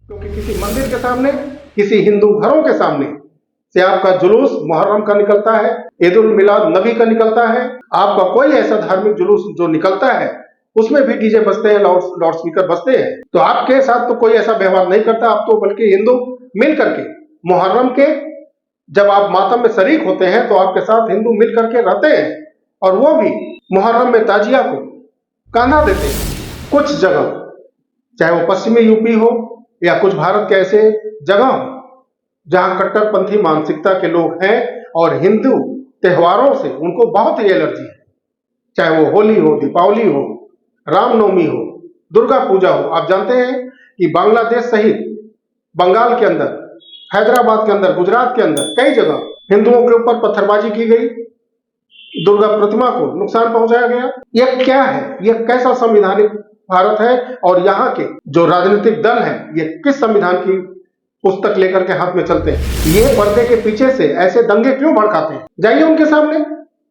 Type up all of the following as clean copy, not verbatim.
क्योंकि किसी मंदिर के सामने, किसी हिंदू घरों के सामने से आपका जुलूस मुहर्रम का निकलता है, ईद उल मिलाद नबी का निकलता है, आपका कोई ऐसा धार्मिक जुलूस जो निकलता है उसमें भी डीजे बजते हैं, लाउड स्पीकर बजते हैं, तो आपके साथ तो कोई ऐसा व्यवहार नहीं करता। आप तो बल्कि हिंदू मिल करके मुहर्रम के जब आप मातम में शरीक होते हैं तो आपके साथ हिंदू मिल करके रहते हैं, और वो भी मुहर्रम में ताजिया को कांधा देते हैं। कुछ जगह, चाहे वो पश्चिमी यूपी हो या कुछ भारत के ऐसे जगह हो जहां कट्टरपंथी मानसिकता के लोग हैं और हिंदू त्योहारों से उनको बहुत ही एलर्जी है, चाहे वो होली हो, दीपावली हो, रामनवमी हो, दुर्गा पूजा हो। आप जानते हैं कि बांग्लादेश सहित बंगाल के अंदर, हैदराबाद के अंदर, गुजरात के अंदर कई जगह हिंदुओं के ऊपर पत्थरबाजी की गई, दुर्गा प्रतिमा को नुकसान पहुंचाया गया। यह क्या है? यह कैसा संवैधानिक भारत है? और यहाँ के जो राजनीतिक दल हैं ये किस संविधान की पुस्तक लेकर के हाथ में चलते हैं? ये पर्दे के पीछे से ऐसे दंगे क्यों भड़काते हैं? जाइए उनके सामने,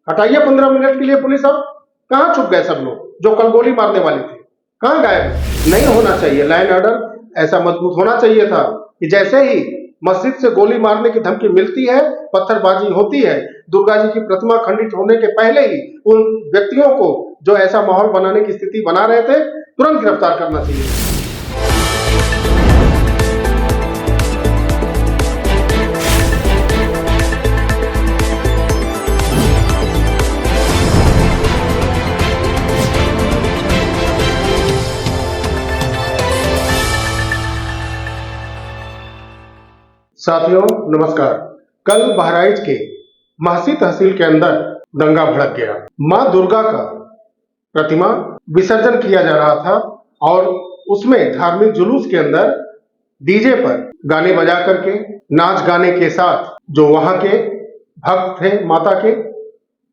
हटाइए 15 मिनट के लिए पुलिस। अब कहाँ छुप गए सब लोग जो कल गोली मारने वाले थे? कहाँ गायब? नहीं होना चाहिए। लाइन ऑर्डर ऐसा मजबूत होना चाहिए था कि जैसे ही मस्जिद से गोली मारने की धमकी मिलती है, पत्थरबाजी होती है, दुर्गा जी की प्रतिमा खंडित होने के पहले ही उन व्यक्तियों को जो ऐसा माहौल बनाने की स्थिति बना रहे थे तुरंत गिरफ्तार करना चाहिए। साथियों नमस्कार। कल बहराइच के महसी तहसील के अंदर दंगा भड़क गया। मां दुर्गा का प्रतिमा विसर्जन किया जा रहा था और उसमें धार्मिक जुलूस के अंदर डीजे पर गाने बजा करके, नाच गाने के साथ जो वहां के भक्त थे माता के,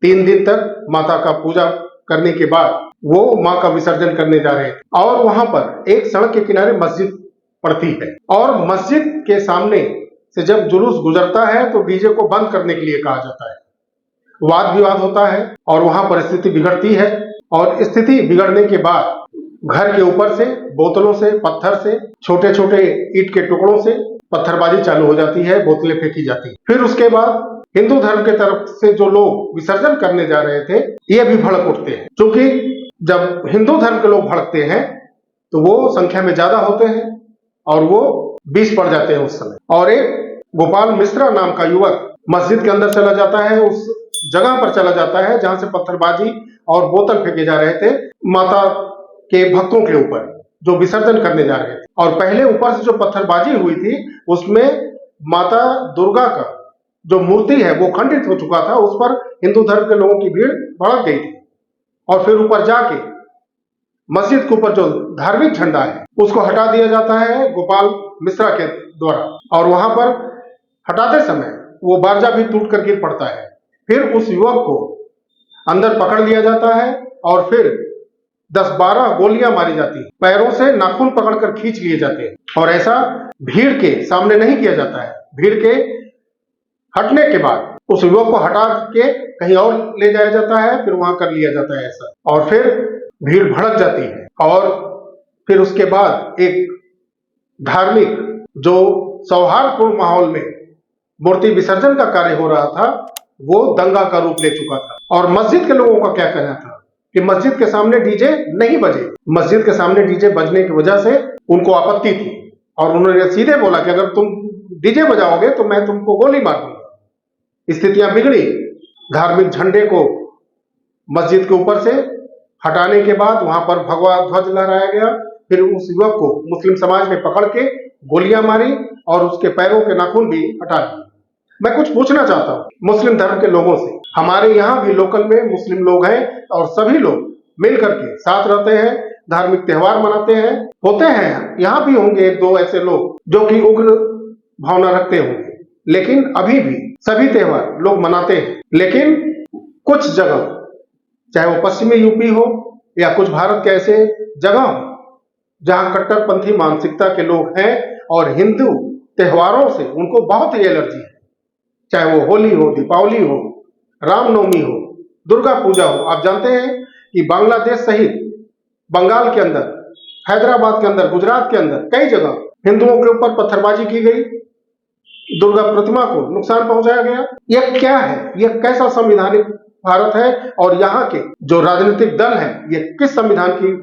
3 दिन तक माता का पूजा करने के बाद वो मां का विसर्जन करने जा रहे थे। और वहां पर एक सड़क के किनारे मस्जिद पड़ती है और मस्जिद के सामने से जब जुलूस गुजरता है तो डीजे को बंद करने के लिए कहा जाता है। वाद विवाद होता है और वहां पर स्थिति बिगड़ती है, और स्थिति बिगड़ने के बाद घर के ऊपर से बोतलों से, पत्थर से, छोटे छोटे ईंट के टुकड़ों से पत्थरबाजी चालू हो जाती है, बोतलें फेंकी जाती है। फिर उसके बाद हिंदू धर्म के तरफ से जो लोग विसर्जन करने जा रहे थे ये भी भड़क उठते हैं। क्योंकि जब हिंदू धर्म के लोग भड़कते हैं तो वो संख्या में ज्यादा होते हैं और वो 20 पड़ जाते हैं उस समय। और एक गोपाल मिश्रा नाम का युवक मस्जिद के अंदर चला जाता है, उस जगह पर चला जाता है जहां से पत्थरबाजी और बोतल फेंके जा रहे थे माता के भक्तों के ऊपर जो विसर्जन करने जा रहे थे। और पहले ऊपर से जो पत्थरबाजी हुई थी उसमें माता दुर्गा का जो मूर्ति है वो खंडित हो चुका था, उस पर हिंदू धर्म के लोगों की भीड़ भड़क गई थी। और फिर ऊपर जाके मस्जिद के ऊपर जो धार्मिक झंडा है उसको हटा दिया जाता है गोपाल मिश्रा के द्वारा, और वहां पर हटाते समय वो बारजा भी टूट कर गिर पड़ता है। फिर उस युवक को अंदर पकड़ लिया जाता है और फिर 10-12 गोलियां मारी जाती है, पैरों से नाखून पकड़कर खींच लिए जाते हैं। और ऐसा भीड़ के सामने नहीं किया जाता है, भीड़ के हटने के बाद उस युवक को हटा के कहीं और ले जाया जाता है, फिर वहां कर लिया जाता है ऐसा। और फिर भीड़ भड़क जाती है और फिर उसके बाद एक धार्मिक जो सौहार्दपूर्ण माहौल में मूर्ति विसर्जन का कार्य हो रहा था वो दंगा का रूप ले चुका था। और मस्जिद के लोगों का क्या कहना था कि मस्जिद के सामने डीजे नहीं बजे। मस्जिद के सामने डीजे बजने की वजह से उनको आपत्ति थी और उन्होंने सीधे बोला कि अगर तुम डीजे बजाओगे तो मैं तुमको गोली मार दूंगा। स्थितियां बिगड़ी। धार्मिक झंडे को मस्जिद के ऊपर से हटाने के बाद वहां पर भगवा ध्वज लहराया गया। फिर उस युवक को मुस्लिम समाज ने पकड़ के गोलियां मारी और उसके पैरों के नाखून भी हटा दिए। मैं कुछ पूछना चाहता हूँ मुस्लिम धर्म के लोगों से। हमारे यहाँ भी लोकल में मुस्लिम लोग हैं और सभी लोग मिल करके साथ रहते हैं, धार्मिक त्योहार मनाते हैं। होते हैं यहाँ भी होंगे 1-2 ऐसे लोग जो कि उग्र भावना रखते होंगे, लेकिन अभी भी सभी त्योहार लोग मनाते हैं। लेकिन कुछ जगह, चाहे वो पश्चिमी यूपी हो या कुछ भारत के ऐसे जगह हो जहां कट्टरपंथी मानसिकता के लोग हैं और हिंदू त्योहारों से उनको बहुत ही एलर्जी है, चाहे वो होली हो, दीपावली हो, रामनवमी हो, दुर्गा पूजा हो। आप जानते हैं कि बांग्लादेश सहित बंगाल के अंदर, हैदराबाद के अंदर, गुजरात के अंदर कई जगह हिंदुओं के ऊपर पत्थरबाजी की गई, दुर्गा प्रतिमा को नुकसान पहुंचाया गया। यह क्या है? यह कैसा संवैधानिक भारत है? और यहाँ के जो राजनीतिक दल हैं, ये किस संविधान की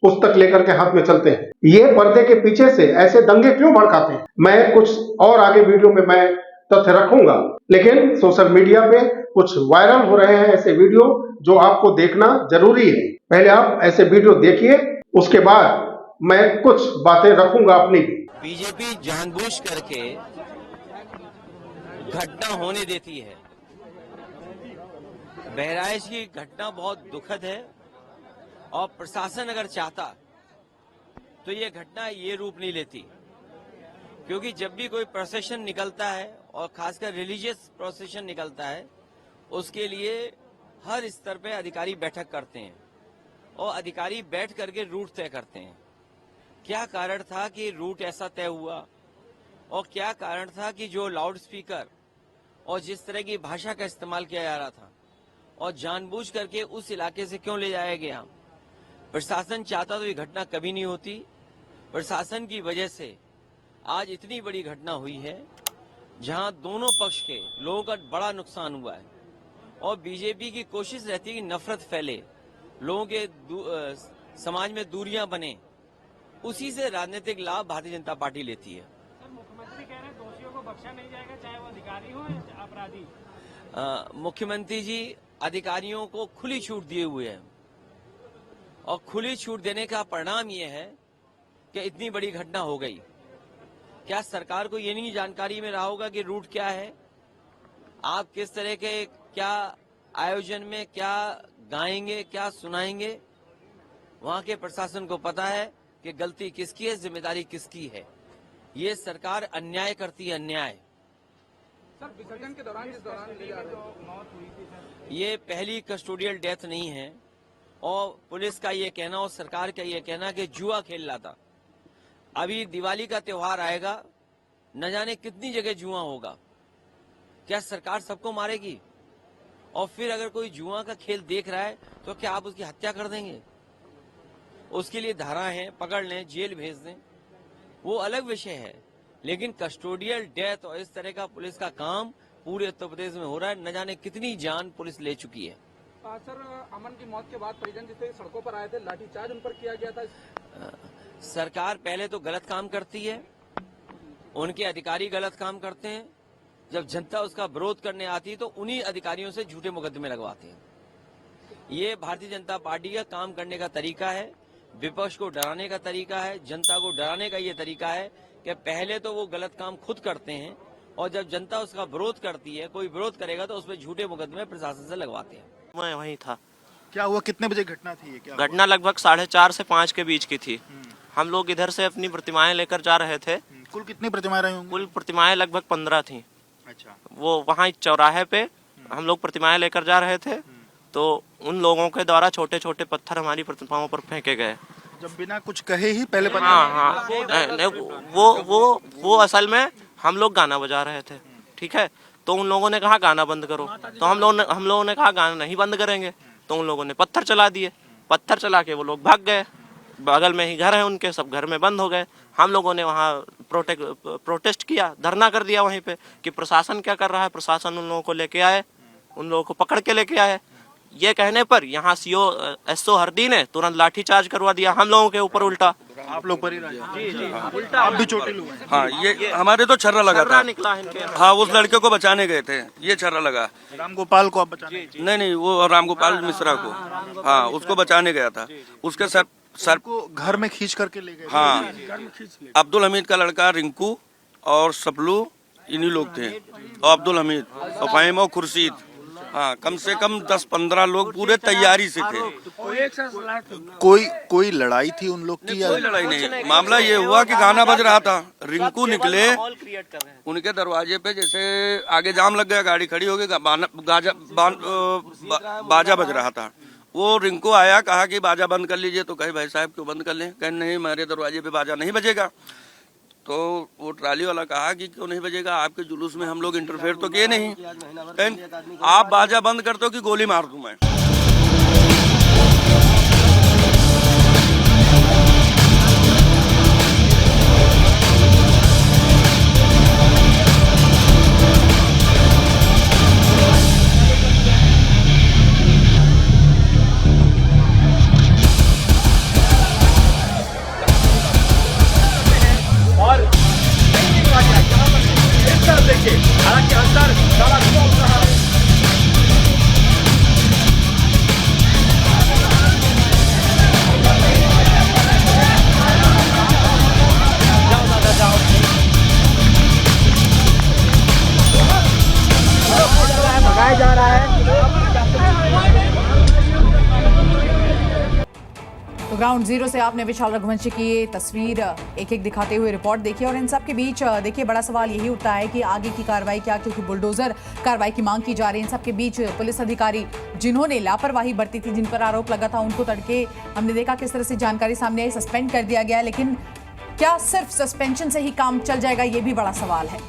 पुस्तक लेकर के हाथ में चलते हैं? ये पर्दे के पीछे से ऐसे दंगे क्यों भड़काते हैं? मैं कुछ और आगे वीडियो में मैं तथ्य रखूंगा, लेकिन सोशल मीडिया पे कुछ वायरल हो रहे हैं ऐसे वीडियो जो आपको देखना जरूरी है। पहले आप ऐसे वीडियो देखिए, उसके बाद मैं कुछ बातें रखूंगा अपनी भी। बीजेपी जानबूझ करके घटना होने देती है। बहराइच की घटना बहुत दुखद है और प्रशासन अगर चाहता तो ये घटना ये रूप नहीं लेती, क्योंकि जब भी कोई प्रोसेशन निकलता है और खासकर रिलीजियस प्रोसेशन निकलता है, उसके लिए हर स्तर पे अधिकारी बैठक करते हैं और अधिकारी बैठ करके रूट तय करते हैं। क्या कारण था कि रूट ऐसा तय हुआ और क्या कारण था कि जो लाउड स्पीकर और जिस तरह की भाषा का इस्तेमाल किया जा रहा था और जानबूझ करके उस इलाके से क्यों ले जाया गया? प्रशासन चाहता तो ये घटना कभी नहीं होती। प्रशासन की वजह से आज इतनी बड़ी घटना हुई है जहां दोनों पक्ष के लोगों का बड़ा नुकसान हुआ है और बीजेपी की कोशिश रहती है कि नफरत फैले, लोगों के समाज में दूरियां बने, उसी से राजनीतिक लाभ भारतीय जनता पार्टी लेती है। सर, मुख्यमंत्री कह रहे हैं दोषियों को बख्शा नहीं जाएगा, चाहे वो अधिकारी हो या अपराधी। मुख्यमंत्री जी अधिकारियों को खुली छूट दिए हुए हैं और खुली छूट देने का परिणाम ये है कि इतनी बड़ी घटना हो गई। क्या सरकार को ये नहीं जानकारी में रहा होगा कि रूट क्या है, आप किस तरह के क्या आयोजन में क्या गाएंगे, क्या सुनाएंगे? वहां के प्रशासन को पता है कि गलती किसकी है, जिम्मेदारी किसकी है। ये सरकार अन्याय करती है, अन्याय। सर, विसर्जन के दौरान जिस दौरान मौत हुई थी सर, ये पहली कस्टोडियल डेथ नहीं है और पुलिस का ये कहना और सरकार का ये कहना कि जुआ खेल रहा था। अभी दिवाली का त्योहार आएगा, न जाने कितनी जगह जुआ होगा। क्या सरकार सबको मारेगी? और फिर अगर कोई जुआ का खेल देख रहा है तो क्या आप उसकी हत्या कर देंगे? उसके लिए धाराएं हैं, पकड़ लें, जेल भेज दें, वो अलग विषय है। लेकिन कस्टोडियल डेथ और इस तरह का पुलिस का काम पूरे उत्तर प्रदेश में हो रहा है। न जाने कितनी जान पुलिस ले चुकी है। सर, अमन की मौत के बाद परिजन जिस सड़कों पर आए थे, लाठीचार्ज उन पर किया गया था। सरकार पहले तो गलत काम करती है, उनके अधिकारी गलत काम करते हैं। जब जनता उसका विरोध करने आती है तो उन्हीं अधिकारियों से झूठे मुकदमे लगवाते हैं। ये भारतीय जनता पार्टी का काम करने का तरीका है, विपक्ष को डराने का तरीका है, जनता को डराने का ये तरीका है कि पहले तो वो गलत काम खुद करते हैं और जब जनता उसका विरोध करती है, कोई विरोध करेगा तो उसमें झूठे मुकदमे प्रशासन से लगवाते हैं। मैं वहीं था। क्या हुआ? कितने बजे घटना थी ये? क्या घटना लगभग 4:30 से 5 के बीच की थी। हम लोग इधर से अपनी प्रतिमाएं लेकर जा रहे थे। कुल कितनी प्रतिमाएं रही होंगी? कुल प्रतिमाएं लगभग 15 थी। अच्छा। वो वहाँ चौराहे पे हम लोग प्रतिमाएं लेकर जा रहे थे तो उन लोगों के द्वारा छोटे छोटे पत्थर हमारी प्रतिमाओं पर फेंके गए। जब बिना कुछ कहे ही पहले हाँ, वो असल में हम लोग गाना बजा रहे थे, ठीक है। तो उन लोगों ने कहा गाना बंद करो, तो हम लोगों ने कहा गाना नहीं बंद करेंगे। तो उन लोगों ने पत्थर चला दिए। पत्थर चला के वो लोग भाग गए। बगल में ही घर है उनके, सब घर में बंद हो गए। हम लोगों ने वहाँ प्रोटेस्ट किया, धरना कर दिया वहीं पे कि प्रशासन क्या कर रहा है। प्रशासन उन लोगों को लेके आए, उन लोगों को पकड़ के लेके आए। ये कहने पर यहाँ सीओ एसओ हरदी ने तुरंत लाठीचार्ज करवा दिया हम लोगों के ऊपर उल्टा। आप लोग पर ही रहे? जी, उल्टा आप भी चोटिल हुए? हाँ, ये हमारे तो छर्रा लगा था। निकला इनके। हाँ, उस लड़के को बचाने गए थे, ये छर्रा लगा। रामगोपाल को आप बचाने? नहीं, वो रामगोपाल मिश्रा को, हाँ, उसको बचाने गया था। उसके सर को घर में खींच करके ले गए? हाँ, अब्दुल हमीद का लड़का रिंकू और सपलू, इन्हीं लोग थे। और अब्दुल हमीद और फाहिम और खुर्शीद, हाँ, कम से कम 10-15 लोग पूरे तैयारी से थे। कोई लड़ाई थी उन लोग की? कोई लड़ाई नहीं। मामला ये हुआ कि गाना बज रहा था, रिंकू निकले, उनके दरवाजे पे जैसे आगे जाम लग गया, गाड़ी खड़ी हो गई, बाजा बज रहा था। वो रिंकू आया, कहा कि बाजा बंद कर लीजिए। तो कहे भाई साहब क्यों बंद कर लें? कहे नहीं, हमारे दरवाजे पे बाजा नहीं बजेगा। तो वो ट्राली वाला कहा कि क्यों नहीं बजेगा, आपके जुलूस में हम लोग इंटरफेयर तो किए नहीं, आप बाजा बंद कर दो कि गोली मार दूं मैं। ग्राउंड जीरो से आपने विशाल रघुवंशी की ये तस्वीर एक एक दिखाते हुए रिपोर्ट देखी और इन सब के बीच देखिए बड़ा सवाल यही उठता है कि आगे की कार्रवाई क्या, क्योंकि बुलडोजर कार्रवाई की मांग की जा रही है। इन सब के बीच पुलिस अधिकारी जिन्होंने लापरवाही बरती थी, जिन पर आरोप लगा था, उनको तड़के हमने देखा किस तरह से जानकारी सामने आई, सस्पेंड कर दिया गया। लेकिन क्या सिर्फ सस्पेंशन से ही काम चल जाएगा, ये भी बड़ा सवाल है।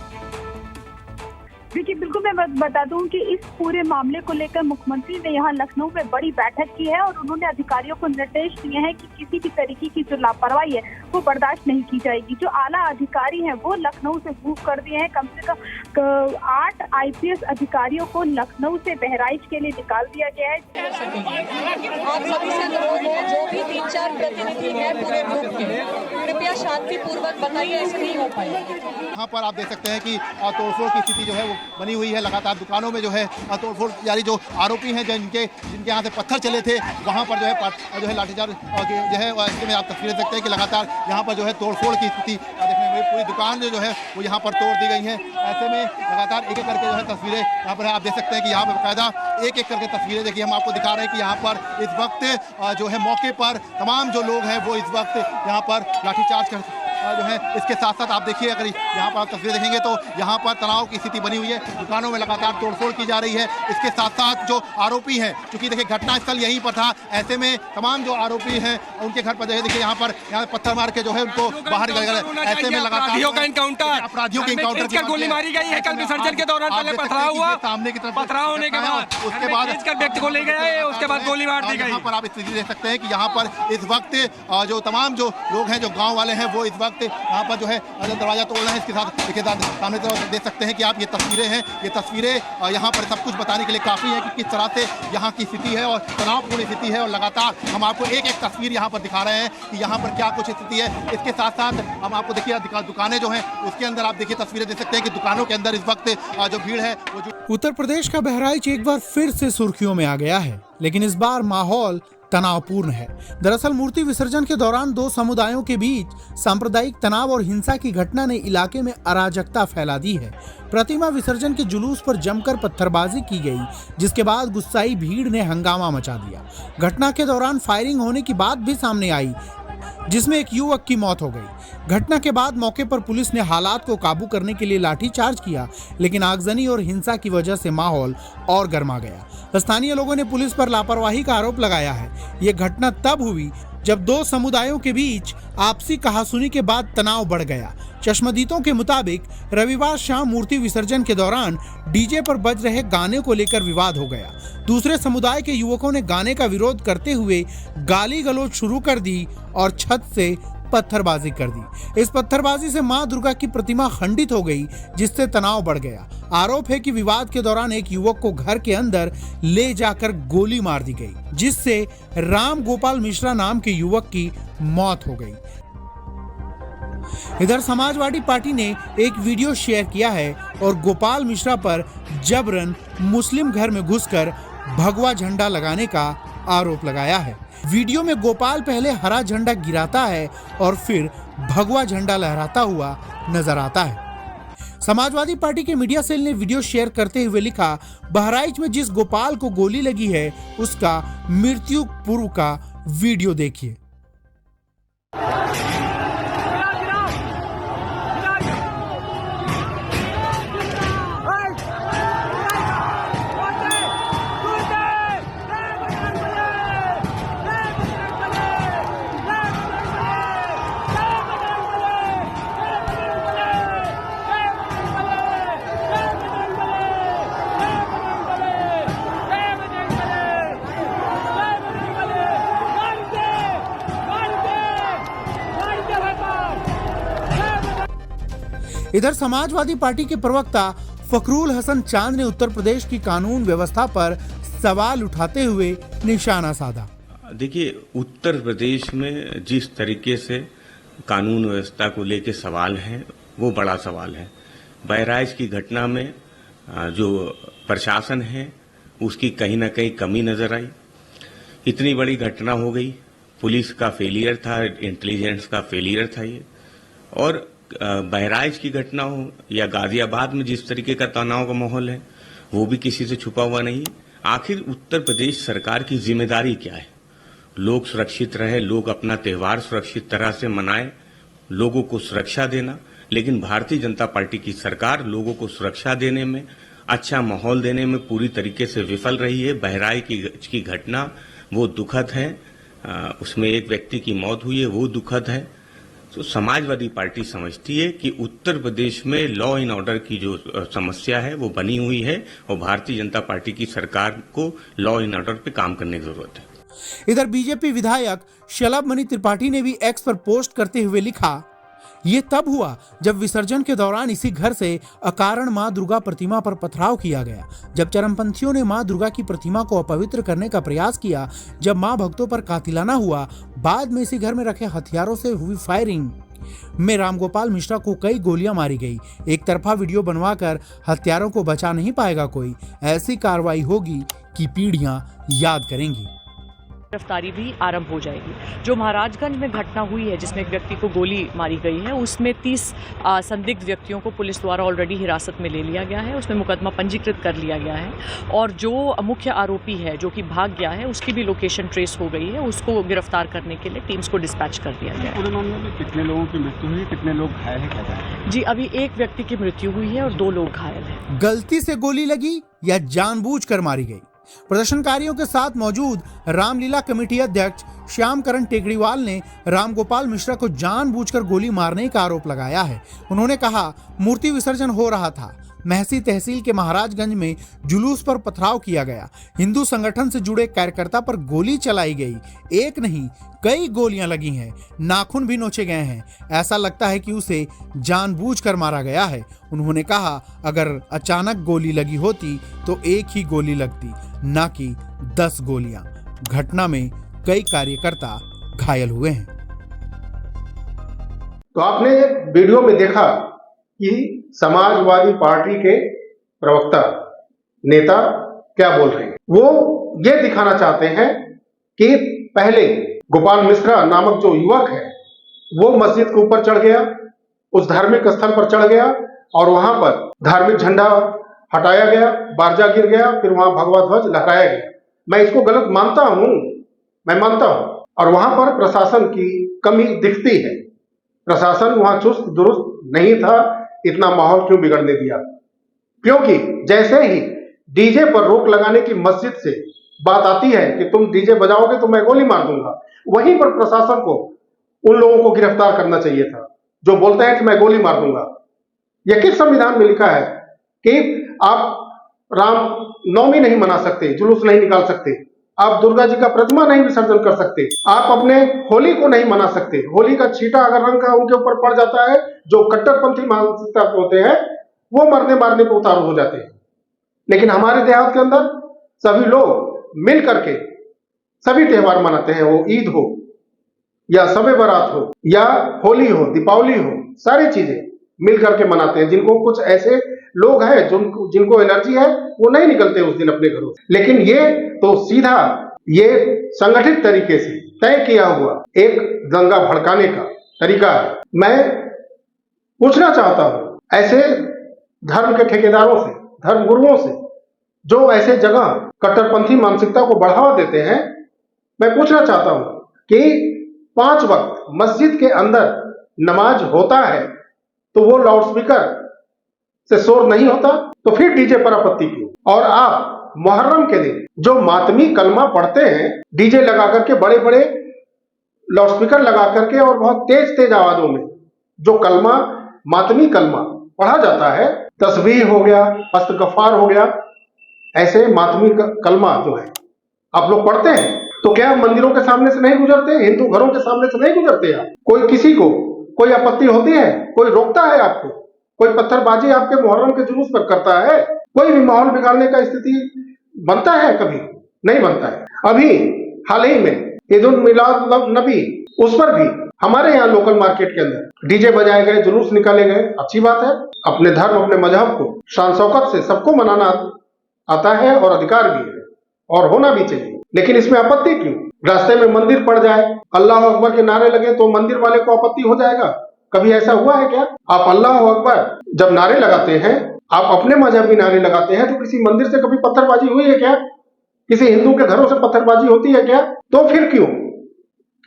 देखिए बिल्कुल, मैं बता दूं कि इस पूरे मामले को लेकर मुख्यमंत्री ने यहाँ लखनऊ में बड़ी बैठक की है और उन्होंने अधिकारियों को निर्देश दिए हैं कि किसी भी तरीके की जो लापरवाही है वो बर्दाश्त नहीं की जाएगी। जो आला अधिकारी हैं वो लखनऊ से मूव कर दिए हैं। कम से कम 8 IPS अधिकारियों को लखनऊ से बहराइच के लिए निकाल दिया गया है। आप सभी से अनुरोध है, जो भी 3-4 प्रतिनिधि हैं पूरे ग्रुप के, कृपया शांतिपूर्वक बताइए, ऐसे नहीं हो पाएगा। यहाँ पर आप देख सकते हैं कि तोड़फोड़ की स्थिति जो है वो बनी हुई है। लगातार दुकानों में जो है तोड़फोड़ जारी। जो आरोपी हैं जिनके यहाँ से पत्थर चले थे, वहाँ पर जो है लाठीचार्ज जो है इसमें आप तस्वीरें देख सकते हैं कि लगातार यहाँ पर जो है तोड़फोड़ की स्थिति देखने में पूरी दुकान जो है वो यहाँ पर तोड़ दी गई है। ऐसे में लगातार एक एक करके जो है तस्वीरें यहाँ पर आप देख सकते हैं कि यहाँ पर बाकायदा एक एक करके तस्वीरें देखिए हम आपको दिखा रहे हैं कि यहाँ पर इस वक्त जो है मौके पर तमाम जो लोग हैं वो इस वक्त यहाँ पर लाठीचार्ज कर जो है। इसके साथ साथ आप देखिए, अगर यहाँ पर आप तस्वीर देखेंगे तो यहाँ पर तनाव की स्थिति बनी हुई है। दुकानों में लगातार तोड़फोड़ की जा रही है। इसके साथ साथ जो आरोपी हैं, क्योंकि देखिए घटनास्थल यहीं पर था, ऐसे में तमाम जो आरोपी हैं उनके घर पर जो है देखिए यहाँ पत्थर मार के जो है उनको बाहर निकाल गए। ऐसे में लगातार अपराधियों के इनकाउंटर गोली मारी गई है। कल विसर्जन के दौरान पहले पथराव हुआ, सामने की तरफ पथराव होने के बाद उसके बाद व्यक्ति को ले गया, उसके बाद गोली मार दी गई। यहाँ पर आप स्थिति देख सकते हैं कि यहाँ पर इस वक्त जो तमाम जो लोग हैं, जो गाँव वाले हैं, वो इस वक्त यहाँ पर जो है दरवाजा तोड़ रहे हैं। इसके साथ देखिए सामने तरफ देख सकते हैं कि आप ये तस्वीरें हैं, ये तस्वीरें यहाँ पर सब कुछ बताने के लिए काफ़ी है कि किस तरह से यहाँ की स्थिति है और तनावपूर्ण स्थिति है। और लगातार हम आपको एक एक तस्वीर यहाँ पर दिखा रहे हैं कि यहाँ पर क्या कुछ स्थिति है। इसके साथ साथ हम आपको देखिए दुकानें जो हैं उसके अंदर आप देखिए तस्वीरें देख सकते हैं कि दुकानों के अंदर इस वक्त जो भीड़ है वो जो उत्तर प्रदेश का बहराइच एक बार फिर से सुर्खियों में आ गया है, लेकिन इस बार माहौल तनावपूर्ण है। दरअसल मूर्ति विसर्जन के दौरान दो समुदायों के बीच सांप्रदायिक तनाव और हिंसा की घटना ने इलाके में अराजकता फैला दी है। प्रतिमा विसर्जन के जुलूस पर जमकर पत्थरबाजी की गई, जिसके बाद गुस्साई भीड़ ने हंगामा मचा दिया। घटना के दौरान फायरिंग होने की बात भी सामने आई, जिसमें एक युवक की मौत हो गई। घटना के बाद मौके पर पुलिस ने हालात को काबू करने के लिए लाठीचार्ज किया, लेकिन आगजनी और हिंसा की वजह से माहौल और गर्मा गया। स्थानीय लोगों ने पुलिस पर लापरवाही का आरोप लगाया है। ये घटना तब हुई जब दो समुदायों के बीच आपसी कहासुनी के बाद तनाव बढ़ गया। चश्मदीदों के मुताबिक रविवार शाम मूर्ति विसर्जन के दौरान डीजे पर बज रहे गाने को लेकर विवाद हो गया। दूसरे समुदाय के युवकों ने गाने का विरोध करते हुए गाली गलौज शुरू कर दी और छत से पत्थरबाजी कर दी। इस पत्थरबाजी से मां दुर्गा की प्रतिमा खंडित हो गई, जिससे तनाव बढ़ गया। आरोप है कि विवाद के दौरान एक युवक को घर के अंदर ले जाकर गोली मार दी गई, जिससे राम गोपाल मिश्रा नाम के युवक की मौत हो गई। इधर समाजवादी पार्टी ने एक वीडियो शेयर किया है और गोपाल मिश्रा पर जबरन मुस्लिम घर में घुसकर भगवा झंडा लगाने का आरोप लगाया है। वीडियो में गोपाल पहले हरा झंडा गिराता है और फिर भगवा झंडा लहराता हुआ नजर आता है। समाजवादी पार्टी के मीडिया सेल ने वीडियो शेयर करते हुए लिखा, बहराइच में जिस गोपाल को गोली लगी है उसका मृत्यु पूर्व का वीडियो देखिए। इधर समाजवादी पार्टी के प्रवक्ता फखरुल हसन चांद ने उत्तर प्रदेश की कानून व्यवस्था पर सवाल उठाते हुए निशाना साधा। देखिए, उत्तर प्रदेश में जिस तरीके से कानून व्यवस्था को लेकर सवाल है वो बड़ा सवाल है। बहराइच की घटना में जो प्रशासन है उसकी कहीं ना कहीं कमी नजर आई। इतनी बड़ी घटना हो गई, पुलिस का फेलियर था, इंटेलिजेंस का फेलियर था ये। और बहराइच की घटना हो या गाजियाबाद में जिस तरीके का तनाव का माहौल है वो भी किसी से छुपा हुआ नहीं। आखिर उत्तर प्रदेश सरकार की जिम्मेदारी क्या है? लोग सुरक्षित रहे, लोग अपना त्योहार सुरक्षित तरह से मनाएं, लोगों को सुरक्षा देना। लेकिन भारतीय जनता पार्टी की सरकार लोगों को सुरक्षा देने में, अच्छा माहौल देने में पूरी तरीके से विफल रही है। बहराइच की घटना वो दुखद है, उसमें एक व्यक्ति की मौत हुई है, वो दुखद है। तो समाजवादी पार्टी समझती है कि उत्तर प्रदेश में लॉ एंड ऑर्डर की जो समस्या है वो बनी हुई है और भारतीय जनता पार्टी की सरकार को लॉ एंड ऑर्डर पे काम करने की जरूरत है। इधर बीजेपी विधायक शलभ मणि त्रिपाठी ने भी एक्स पर पोस्ट करते हुए लिखा, ये तब हुआ जब विसर्जन के दौरान इसी घर से अकारण मां दुर्गा प्रतिमा पर पथराव किया गया। जब चरमपंथियों ने मां दुर्गा की प्रतिमा को अपवित्र करने का प्रयास किया, जब मां भक्तों पर कातिलाना हुआ, बाद में इसी घर में रखे हथियारों से हुई फायरिंग में रामगोपाल मिश्रा को कई गोलियां मारी गई। एक तरफा वीडियो बनवाकर हत्यारों को बचा नहीं पाएगा कोई। ऐसी कार्रवाई होगी कि पीढ़ियां याद करेंगी। गिरफ्तारी भी आरंभ हो जाएगी। जो महाराजगंज में घटना हुई है जिसमें एक व्यक्ति को गोली मारी गई है, उसमें 30 संदिग्ध व्यक्तियों को पुलिस द्वारा ऑलरेडी हिरासत में ले लिया गया है। उसमें मुकदमा पंजीकृत कर लिया गया है और जो मुख्य आरोपी है जो कि भाग गया है, उसकी भी लोकेशन ट्रेस हो गई है। उसको गिरफ्तार करने के लिए टीम्स को डिस्पैच कर दिया गया है। पूरे मामले में कितने लोगों की मृत्यु हुई, कितने लोग घायल हैं? जी, अभी एक व्यक्ति की मृत्यु हुई है और 2 लोग घायल हैं। गलती से गोली लगी या जानबूझकर मारी गई? प्रदर्शनकारियों के साथ मौजूद रामलीला कमेटी अध्यक्ष श्यामकरण टेकड़ीवाल ने रामगोपाल मिश्रा को जानबूझकर गोली मारने का आरोप लगाया है। उन्होंने कहा, मूर्ति विसर्जन हो रहा था, महसी तहसील के महाराजगंज में जुलूस पर पथराव किया गया, हिंदू संगठन से जुड़े कार्यकर्ता पर गोली चलाई गई, एक नहीं कई गोलियां लगी हैं, नाखून भी नोचे गए हैं। ऐसा लगता है कि उसे जानबूझकर मारा गया है। उन्होंने कहा, अगर अचानक गोली लगी होती तो एक ही गोली लगती, ना कि 10 गोलियां। घटना में कई कार्यकर्ता घायल हुए हैं। तो आपने वीडियो में देखा कि समाजवादी पार्टी के प्रवक्ता नेता क्या बोल रहे हैं। वो ये दिखाना चाहते हैं कि पहले गोपाल मिश्रा नामक जो युवक है वो मस्जिद के ऊपर चढ़ गया, उस धार्मिक स्थल पर चढ़ गया और वहां पर धार्मिक झंडा हटाया गया, बारजा गिर गया, फिर वहां भगवा ध्वज लहराया गया। मैं इसको गलत मानता हूं, मैं मानता हूं। और वहां पर प्रशासन की कमी दिखती है। प्रशासन वहां चुस्त दुरुस्त नहीं था। इतना माहौल क्यों बिगड़ने दिया? क्योंकि जैसे ही डीजे पर रोक लगाने की मस्जिद से बात आती है कि तुम डीजे बजाओगे तो मैं गोली मार दूंगा, वहीं पर प्रशासन को उन लोगों को गिरफ्तार करना चाहिए था जो बोलते हैं कि मैं गोली मार दूंगा। यह किस संविधान में लिखा है कि आप राम नवमी नहीं मना सकते, जुलूस नहीं निकाल सकते, आप दुर्गा जी का प्रतिमा नहीं विसर्जन कर सकते, आप अपने होली को नहीं मना सकते। होली का छींटा अगर रंग का उनके ऊपर पड़ जाता है, जो कट्टरपंथी मानसिकता होते हैं, वो मरने मारने पे उतारू हो जाते हैं। लेकिन हमारे देहात के अंदर सभी लोग मिल करके सभी त्योहार मनाते हैं, वो ईद हो या शबे बारात हो या होली हो, दीपावली हो, सारी चीजें मिल करके मनाते हैं। जिनको कुछ ऐसे लोग हैं जिनको एलर्जी है, वो नहीं निकलते उस दिन अपने घरों से। लेकिन ये तो सीधा ये संगठित तरीके से तय किया हुआ एक दंगा भड़काने का तरीका है। मैं पूछना चाहता हूं ऐसे धर्म के ठेकेदारों से, धर्म गुरुओं से, जो ऐसे जगह कट्टरपंथी मानसिकता को बढ़ावा देते हैं, मैं पूछना चाहता हूं कि 5 वक्त मस्जिद के अंदर नमाज होता है तो वो लाउडस्पीकर से शोर नहीं होता, तो फिर डीजे पर आपत्ति क्यों? और आप मुहर्रम के दिन जो मातमी कलमा पढ़ते हैं, डीजे लगा करके, बड़े बड़े लाउडस्पीकर लगा करके और बहुत तेज तेज आवाजों में जो कलमा, मातमी कलमा पढ़ा जाता है, तस्बीह हो गया, अस्तगफार हो गया, ऐसे मातमी कलमा जो है आप लोग पढ़ते हैं, तो क्या मंदिरों के सामने से नहीं गुजरते? हिंदू घरों के सामने से नहीं गुजरते आप? कोई किसी को कोई आपत्ति होती है? कोई रोकता है आपको? कोई पत्थरबाजी आपके मुहर्रम के जुलूस पर करता है? कोई भी माहौल बिगाड़ने का स्थिति बनता है? कभी नहीं बनता है। अभी हाल ही में ईद उल मिलाद नबी, उस पर भी हमारे यहाँ लोकल मार्केट के अंदर डीजे बजाए गए, जुलूस निकाले गए। अच्छी बात है, अपने धर्म, अपने मजहब को शान शौकत से सबको मनाना आता है और अधिकार भी है और होना भी चाहिए। लेकिन इसमें आपत्ति क्यों? रास्ते में मंदिर पड़ जाए, अल्लाह अकबर के नारे लगे तो मंदिर वाले को आपत्ति हो जाएगा? कभी ऐसा हुआ है क्या? आप अल्लाह अकबर जब नारे लगाते हैं, आप अपने मजहबी नारे लगाते हैं, तो किसी मंदिर से कभी पत्थरबाजी हुई है क्या? किसी हिंदू के घरों से पत्थरबाजी होती है क्या? तो फिर क्यों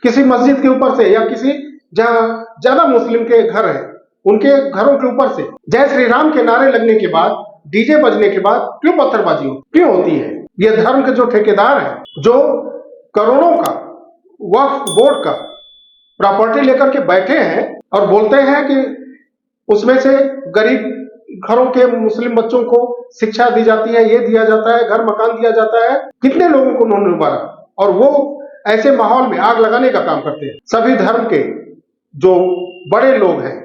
किसी मस्जिद के ऊपर से या किसी जहां ज्यादा मुस्लिम के घर हैं उनके घरों के ऊपर से जय श्री राम के नारे लगने के बाद, डीजे बजने के बाद क्यों पत्थरबाजी क्यों होती है? ये धर्म के जो ठेकेदार हैं, जो करोड़ों का वक्फ बोर्ड का प्रॉपर्टी लेकर के बैठे हैं और बोलते हैं कि उसमें से गरीब घरों के मुस्लिम बच्चों को शिक्षा दी जाती है, ये दिया जाता है, घर मकान दिया जाता है, कितने लोगों को उन्होंने उबारा, और वो ऐसे माहौल में आग लगाने का काम करते हैं। सभी धर्म के जो बड़े लोग हैं,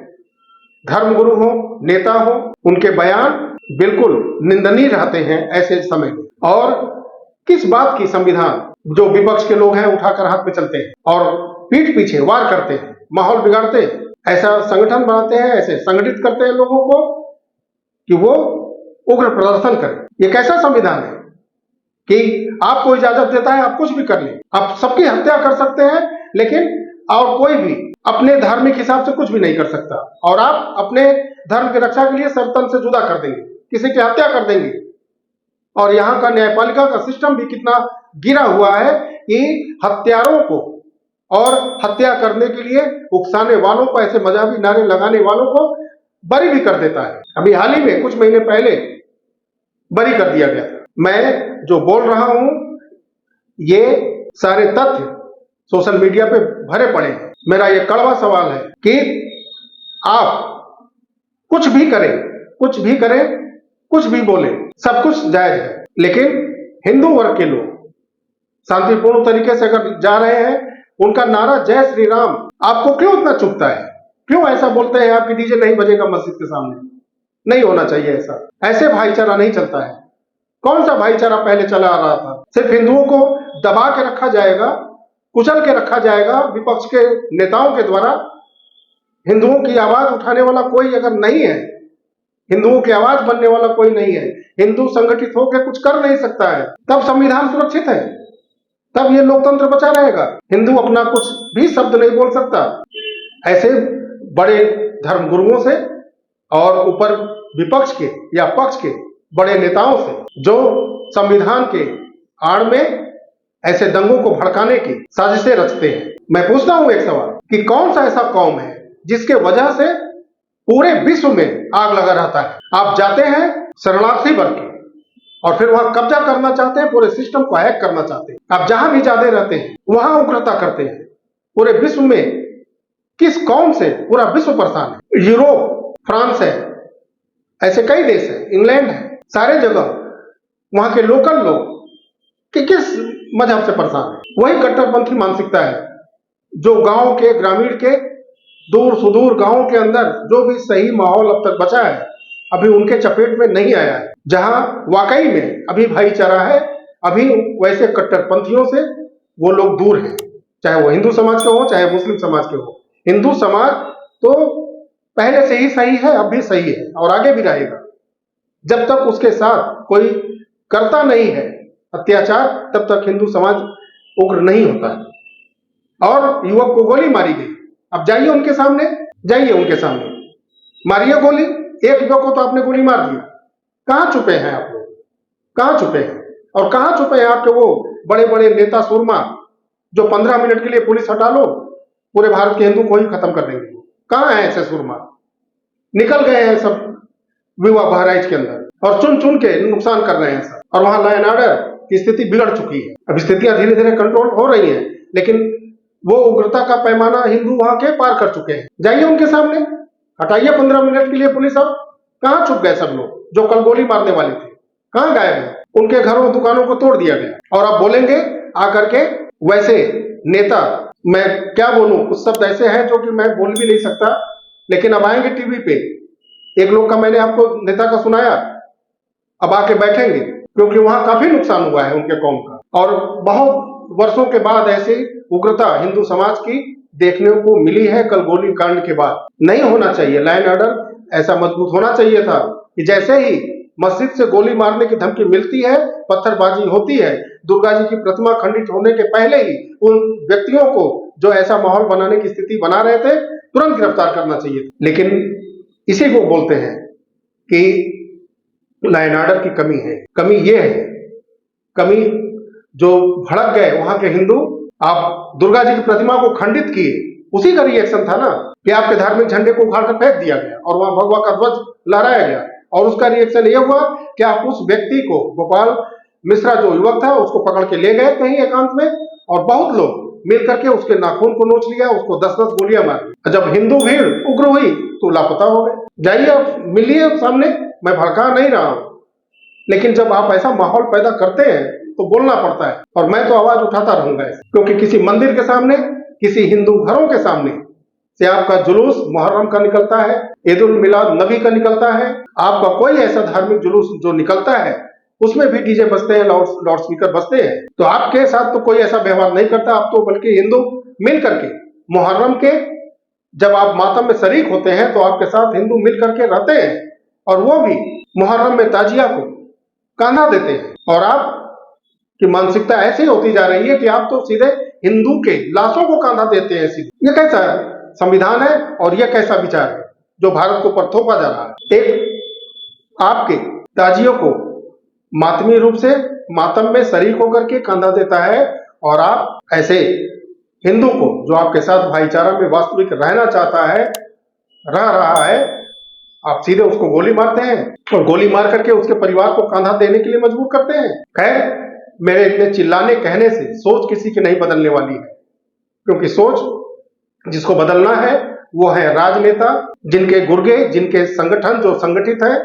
धर्मगुरु हो, नेता हो, उनके बयान बिल्कुल निंदनीय रहते हैं ऐसे समय में। और किस बात की संविधान, जो विपक्ष के लोग हैं उठाकर हाथ में चलते हैं और पीठ पीछे वार करते हैं, माहौल बिगाड़ते हैं, ऐसा संगठन बनाते हैं, ऐसे संगठित करते हैं लोगों को कि वो उग्र प्रदर्शन करें। ये कैसा संविधान है कि आपको इजाजत देता है आप कुछ भी कर लें, आप सबकी हत्या कर सकते हैं, लेकिन और कोई भी अपने धार्मिक हिसाब से कुछ भी नहीं कर सकता, और आप अपने धर्म की रक्षा के लिए सर तन से जुदा कर देंगे, किसी की हत्या कर देंगे। और यहाँ का न्यायपालिका का सिस्टम भी कितना गिरा हुआ है कि हत्यारों को और हत्या करने के लिए उकसाने वालों को, ऐसे मजाबी नारे लगाने वालों को बरी भी कर देता है। अभी हाल ही में कुछ महीने पहले बरी कर दिया गया था। मैं जो बोल रहा हूं ये सारे तथ्य सोशल मीडिया पे भरे पड़े हैं। मेरा ये कड़वा सवाल है कि आप कुछ भी करें, कुछ भी करें, कुछ भी बोले, सब कुछ जायज है, लेकिन हिंदू वर्ग के लोग शांतिपूर्ण तरीके से अगर जा रहे हैं, उनका नारा जय श्री राम आपको क्यों इतना चुभता है? क्यों ऐसा बोलते हैं आप कि डीजे नहीं बजेगा मस्जिद के सामने? नहीं होना चाहिए ऐसा, ऐसे भाईचारा नहीं चलता है। कौन सा भाईचारा पहले चला आ रहा था? सिर्फ हिंदुओं को दबा के रखा जाएगा, कुचल के रखा जाएगा विपक्ष के नेताओं के द्वारा। हिंदुओं की आवाज उठाने वाला कोई अगर नहीं है, हिंदुओं की आवाज बनने वाला कोई नहीं है, हिंदू संगठित होकर कुछ कर नहीं सकता है, तब संविधान सुरक्षित है, तब ये लोकतंत्र बचा रहेगा। हिंदू अपना कुछ भी शब्द नहीं बोल सकता। ऐसे बड़े धर्मगुरुओं से और ऊपर विपक्ष के या पक्ष के बड़े नेताओं से जो संविधान के आड़ में ऐसे दंगों को भड़काने की साजिशें रचते हैं। मैं पूछता हूं एक सवाल कि कौन सा ऐसा कौम है जिसके वजह से पूरे विश्व में आग लगा रहता है? आप जाते हैं शरणार्थी बन के और फिर वहां कब्जा करना चाहते हैं, पूरे सिस्टम को हैक करना चाहते हैं। आप जहां भी जाते रहते हैं वहां उग्रता करते हैं। पूरे विश्व में किस कौम से पूरा विश्व परेशान है? यूरोप, फ्रांस है, ऐसे कई देश है, इंग्लैंड है, सारे जगह वहां के लोकल लोग कि किस मजहब से परेशान है? वही कट्टरपंथी मानसिकता है जो गांव के, ग्रामीण के, दूर सुदूर गांवों के अंदर जो भी सही माहौल अब तक बचा है अभी उनके चपेट में नहीं आया है। जहां वाकई में अभी भाईचारा है, अभी वैसे कट्टरपंथियों से वो लोग दूर हैं, चाहे वो हिंदू समाज के हो चाहे मुस्लिम समाज के हो। हिंदू समाज तो पहले से ही सही है, अब भी सही है और आगे भी रहेगा। जब तक उसके साथ कोई करता नहीं है अत्याचार, तब तक हिंदू समाज उग्र नहीं होता है। और युवक को गोली मारी गई, अब जाइए उनके सामने, जाइए उनके सामने, मारिए गोली। एक युवक को तो आपने गोली मार दिया, कहां छुपे हैं आप लोग? कहां छुपे हैं? और कहां छुपे हैं आपके वो बड़े बड़े नेता सुरमा जो 15 मिनट के लिए पुलिस हटा लो पूरे भारत के हिंदू को ही खत्म कर देंगे? कहां है ऐसे सुरमा? निकल गए हैं सब विवाह बहराइच के अंदर और चुन चुन के नुकसान कर रहे हैं सब। और वहां लॉ एंड ऑर्डर की स्थिति बिगड़ चुकी है। अब स्थितियां धीरे धीरे कंट्रोल हो रही हैं, लेकिन वो उग्रता का पैमाना हिंदू वहां के पार कर चुके हैं। जाइए उनके सामने, हटाइए 15 मिनट के लिए पुलिस। अब कहां छुप गए सब लोग जो कल गोली मारने वाले थे? कहां गायब है? उनके घरों दुकानों को तोड़ दिया गया। और अब बोलेंगे आकर के वैसे नेता, मैं क्या बोलूं, कुछ शब्द ऐसे हैं जो कि मैं बोल भी नहीं सकता, लेकिन अब आएंगे टीवी पे। एक लोग का मैंने आपको नेता का सुनाया, अब आके बैठेंगे क्योंकि वहां काफी नुकसान हुआ है उनके कौम का। और बहुत वर्षों के बाद ऐसी उग्रता हिंदू समाज की देखने को मिली है कल गोली कांड के बाद। नहीं होना चाहिए। लॉ एंड ऑर्डर ऐसा मजबूत होना चाहिए था कि जैसे ही मस्जिद से गोली मारने की धमकी मिलती है, पत्थरबाजी होती है, दुर्गा जी की प्रतिमा खंडित होने के पहले ही उन व्यक्तियों को जो ऐसा माहौल बनाने की स्थिति बना रहे थे तुरंत गिरफ्तार करना चाहिए। लेकिन इसी को बोलते हैं कि लॉ एंड ऑर्डर की कमी है। कमी ये है, कमी जो भड़क गए वहां के हिंदू आप दुर्गा जी की प्रतिमा को खंडित किए, उसी का रिएक्शन था ना कि आपके धार्मिक झंडे को उखाड़ कर फेंक दिया गया और वहां भगवा का ध्वज लहराया गया, और उसका रिएक्शन ये हुआ कि आप उस व्यक्ति को, गोपाल मिश्रा जो युवक था, उसको पकड़ के ले गए कहीं एकांत में, और बहुत लोग मिल करके उसके नाखून को नोच लिया, उसको 10-10 गोलियां मारी। जब हिंदू भीड़ उग्र हुई तो लापता हो गए। जाइए आप मिलिए सामने, मैं भड़का नहीं रहा हूं, लेकिन जब आप ऐसा माहौल पैदा करते हैं तो बोलना पड़ता है, और मैं तो आवाज उठाता रहूंगा, क्योंकि किसी मंदिर के सामने, किसी हिंदू घरों के सामने से आपका जुलूस मुहर्रम का निकलता है, ईद उल मिलाद नबी का निकलता है, आपका कोई ऐसा धार्मिक जुलूस जो निकलता है उसमें भी डीजे बजते हैं, लाउड स्पीकर बजते हैं, तो आपके साथ तो कोई ऐसा व्यवहार नहीं करता। आप तो बल्कि हिंदू मिल करके मुहर्रम के जब आप मातम में शरीक होते हैं तो आपके साथ हिंदू मिल करके रहते हैं, और वो भी मुहर्रम में ताजिया को कांधा देते हैं। और आप की मानसिकता ऐसी होती जा रही है कि आप तो सीधे हिंदू के लाशों को कांधा देते हैं सीधे। ये कैसा संविधान है और यह कैसा विचार है जो भारत को ऊपर थोपा जा रहा है? एक आपके ताजियों को मातमी रूप से मातम में शरीक होकर के कांधा देता है, और आप ऐसे हिंदू को जो आपके साथ भाईचारा में वास्तविक रहना चाहता है, रह रहा है, आप सीधे उसको गोली मारते हैं, और गोली मार करके उसके परिवार को कांधा देने के लिए मजबूर करते हैं। खैर, मेरे इतने चिल्लाने कहने से सोच किसी की नहीं बदलने वाली है, क्योंकि सोच जिसको बदलना है वो है राजनेता, जिनके गुर्गे, जिनके संगठन जो संगठित है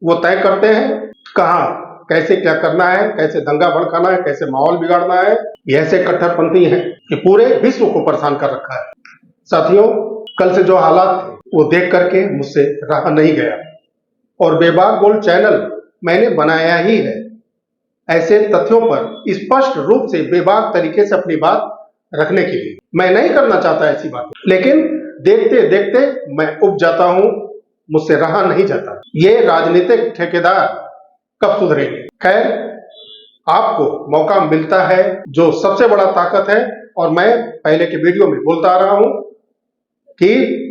वो तय करते हैं कहाँ कैसे क्या करना है, कैसे दंगा भड़काना है, कैसे माहौल बिगाड़ना है। ये ऐसे कट्टरपंथी हैं कि पूरे विश्व को परेशान कर रखा है। साथियों, कल से जो हालात थे वो देख करके मुझसे रहा नहीं गया, और बेबाक बोल चैनल मैंने बनाया ही है ऐसे तथ्यों पर स्पष्ट रूप से बेबाक तरीके से अपनी बात रखने के लिए। मैं नहीं करना चाहता ऐसी बात, लेकिन देखते देखते मैं उब जाता हूं, मुझसे रहा नहीं जाता। ये राजनीतिक ठेकेदार कब सुधरेंगे? खैर, आपको मौका मिलता है, जो सबसे बड़ा ताकत है, और मैं पहले के वीडियो में बोलता आ रहा हूं कि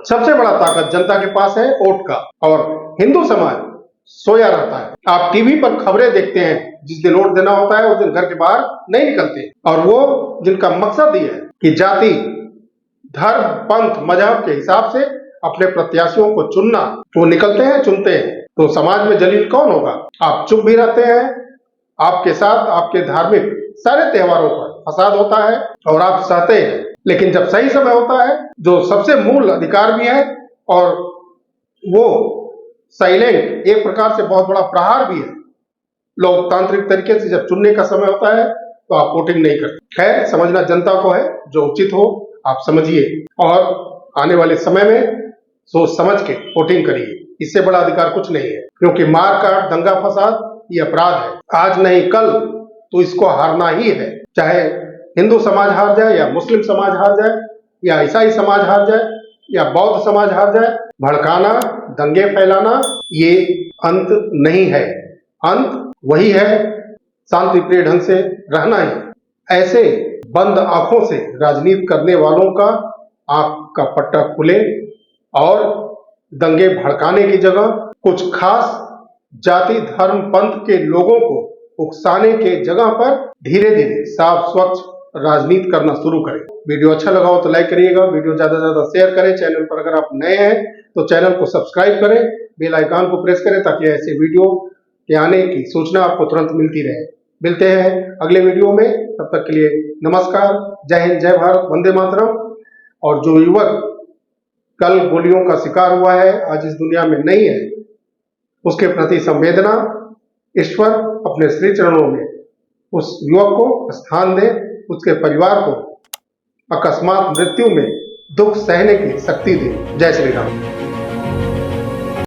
सबसे बड़ा ताकत जनता के पास है वोट का, और हिंदू समाज सोया रहता है। आप टीवी पर खबरें देखते हैं, जिस दिन वोट देना होता है उस दिन घर के बाहर नहीं निकलते, और वो जिनका मकसद ये है कि जाति, धर्म, पंथ, मजहब के हिसाब से अपने प्रत्याशियों को चुनना, वो निकलते हैं, चुनते हैं। तो समाज में जलील कौन होगा? आप चुप भी रहते हैं, आपके साथ आपके धार्मिक सारे त्योहारों पर फसाद होता है और आप सहते हैं, लेकिन जब सही समय होता है, जो सबसे मूल अधिकार भी है और वो साइलेंट एक प्रकार से बहुत बड़ा प्रहार भी है, लोकतांत्रिक तरीके से जब चुनने का समय होता है तो आप वोटिंग नहीं करते। खैर, समझना जनता को है, जो उचित हो आप समझिए, और आने वाले समय में सोच समझ के वोटिंग करिए। इससे बड़ा अधिकार कुछ नहीं है, क्योंकि मार काट, दंगा फसाद ये अपराध है। आज नहीं कल तो इसको हारना ही है, चाहे हिंदू समाज हार जाए, या मुस्लिम समाज हार जाए, या ईसाई समाज हार जाए, या बौद्ध समाज हार जाए। भड़काना, दंगे फैलाना ये अंत नहीं है। अंत वही है शांति प्रिय ढंग से रहना ही। ऐसे बंद आंखों से राजनीति करने वालों का आंख का पट्टा खुले, और दंगे भड़काने की जगह कुछ खास जाति, धर्म, पंथ के लोगों को उकसाने के जगह पर धीरे धीरे साफ स्वच्छ राजनीति करना शुरू करें। वीडियो अच्छा लगा हो तो लाइक करिएगा, वीडियो ज्यादा से ज्यादा शेयर करें। चैनल पर अगर आप नए हैं तो चैनल को सब्सक्राइब करें, बेल आइकन को प्रेस करें, ताकि ऐसे वीडियो के आने की सूचना आपको तुरंत मिलती रहे। मिलते हैं अगले वीडियो में, तब तक के लिए नमस्कार, जय हिंद, जय भारत, वंदे मातरम। और जो युवक कल गोलियों का शिकार हुआ है, आज इस दुनिया में नहीं है, उसके प्रति संवेदना ईश्वर अपने श्री चरणों में उस युवक को स्थान दे, उसके परिवार को अकस्मात मृत्यु में दुख सहने की शक्ति दे। जय श्री राम।